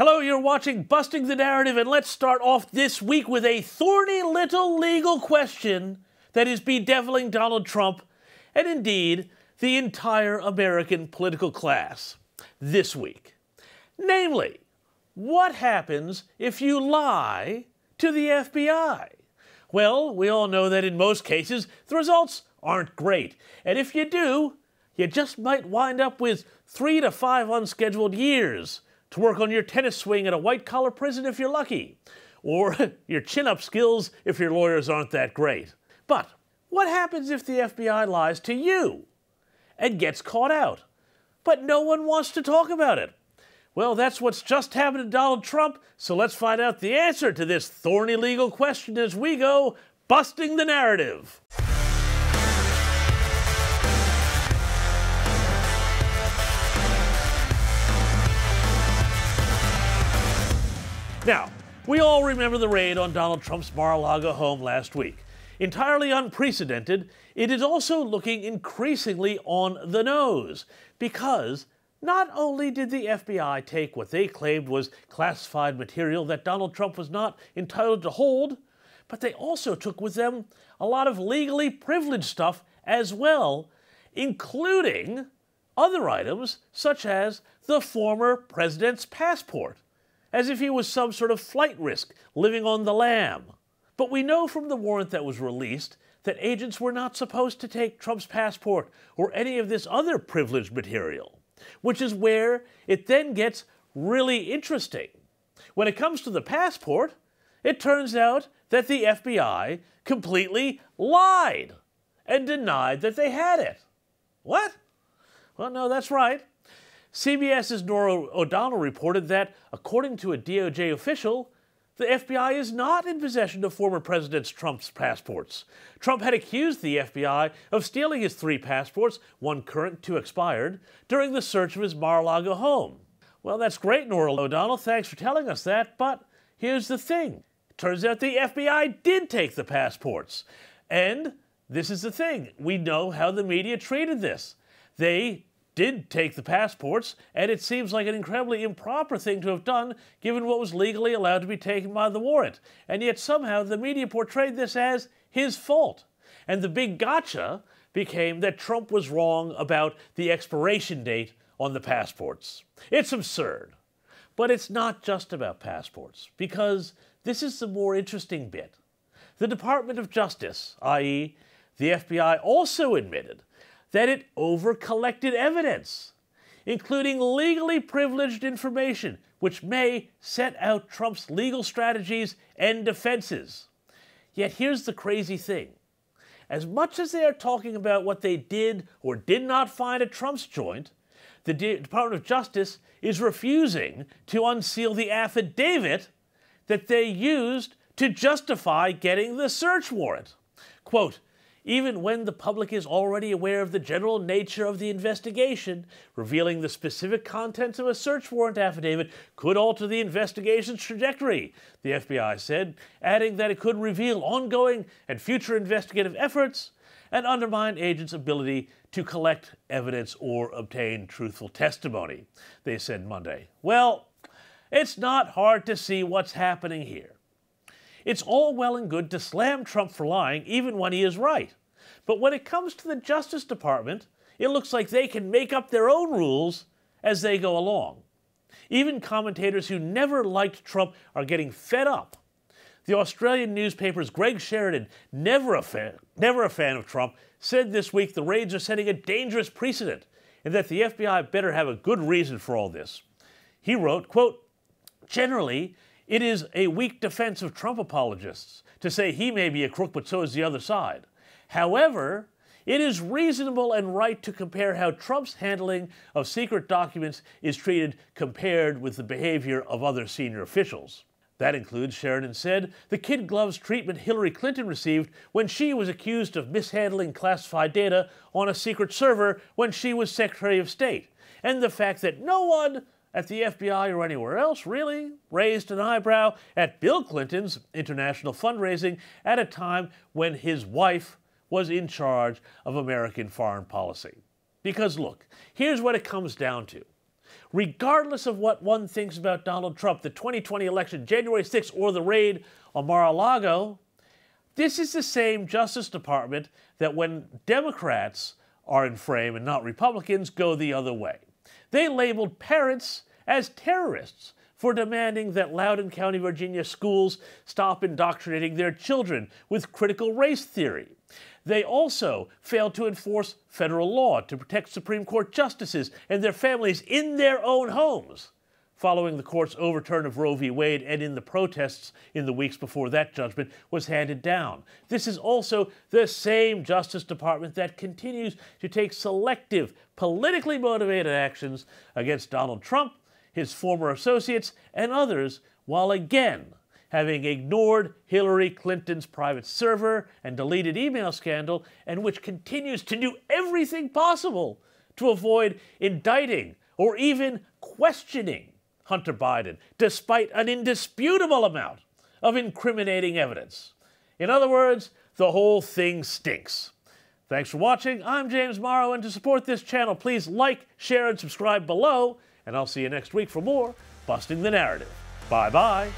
Hello, you're watching Busting the Narrative, and let's start off this week with a thorny little legal question that is bedeviling Donald Trump and indeed the entire American political class this week. Namely, what happens if you lie to the FBI? Well, we all know that in most cases the results aren't great, and if you do, you just might wind up with 3 to 5 unscheduled years to work on your tennis swing at a white-collar prison if you're lucky, or your chin-up skills if your lawyers aren't that great. But what happens if the FBI lies to you and gets caught out, but no one wants to talk about it? Well, that's what's just happened to Donald Trump, so let's find out the answer to this thorny legal question as we go busting the narrative. Now, we all remember the raid on Donald Trump's Mar-A-Lago home last week. Entirely unprecedented, it is also looking increasingly on the nose, because not only did the FBI take what they claimed was classified material that Donald Trump was not entitled to hold, but they also took with them a lot of legally privileged stuff as well, including other items such as the former president's passport, as if he was some sort of flight risk living on the lam. But we know from the warrant that was released that agents were not supposed to take Trump's passport or any of this other privileged material, which is where it then gets really interesting. When it comes to the passport, it turns out that the FBI completely lied and denied that they had it. What? Well, no, that's right. CBS's Nora O'Donnell reported that, according to a DOJ official, the FBI is not in possession of former President Trump's passports. Trump had accused the FBI of stealing his 3 passports, 1 current, 2 expired, during the search of his Mar-A-Lago home. Well, that's great, Nora O'Donnell. Thanks for telling us that, but here's the thing. It turns out the FBI did take the passports. And this is the thing. We know how the media treated this. They did take the passports, and it seems like an incredibly improper thing to have done given what was legally allowed to be taken by the warrant. And yet somehow the media portrayed this as his fault. And the big gotcha became that Trump was wrong about the expiration date on the passports. It's absurd. But it's not just about passports, because this is the more interesting bit. The Department of Justice, i.e., the FBI, also admitted that it over-collected evidence, including legally privileged information, which may set out Trump's legal strategies and defenses. Yet here's the crazy thing. As much as they are talking about what they did or did not find at Trump's joint, the Department of Justice is refusing to unseal the affidavit that they used to justify getting the search warrant. Quote, even when the public is already aware of the general nature of the investigation, revealing the specific contents of a search warrant affidavit could alter the investigation's trajectory, the FBI said, adding that it could reveal ongoing and future investigative efforts and undermine agents' ability to collect evidence or obtain truthful testimony, they said Monday. Well, it's not hard to see what's happening here. It's all well and good to slam Trump for lying even when he is right. But when it comes to the Justice Department, it looks like they can make up their own rules as they go along. Even commentators who never liked Trump are getting fed up. The Australian newspaper's Greg Sheridan, never a fan of Trump, said this week the raids are setting a dangerous precedent and that the FBI better have a good reason for all this. He wrote, quote, generally, it is a weak defense of Trump apologists to say he may be a crook, but so is the other side. However, it is reasonable and right to compare how Trump's handling of secret documents is treated compared with the behavior of other senior officials. That includes, Sheridan said, the kid gloves treatment Hillary Clinton received when she was accused of mishandling classified data on a secret server when she was Secretary of State, and the fact that no one at the FBI or anywhere else really raised an eyebrow at Bill Clinton's international fundraising at a time when his wife was in charge of American foreign policy. Because look, here's what it comes down to. Regardless of what one thinks about Donald Trump, the 2020 election, January 6th, or the raid on Mar-A-Lago, this is the same Justice Department that when Democrats are in frame and not Republicans go the other way. They labeled parents as terrorists for demanding that Loudoun County, Virginia schools stop indoctrinating their children with critical race theory. They also failed to enforce federal law to protect Supreme Court justices and their families in their own homes, following the court's overturn of Roe v. Wade and in the protests in the weeks before that judgment was handed down. This is also the same Justice Department that continues to take selective, politically motivated actions against Donald Trump, his former associates, and others, while again having ignored Hillary Clinton's private server and deleted email scandal, and which continues to do everything possible to avoid indicting or even questioning Hunter Biden, despite an indisputable amount of incriminating evidence. In other words, the whole thing stinks. Thanks for watching. I'm James Morrow, and to support this channel, please like, share, and subscribe below, and I'll see you next week for more Busting the Narrative. Bye-bye.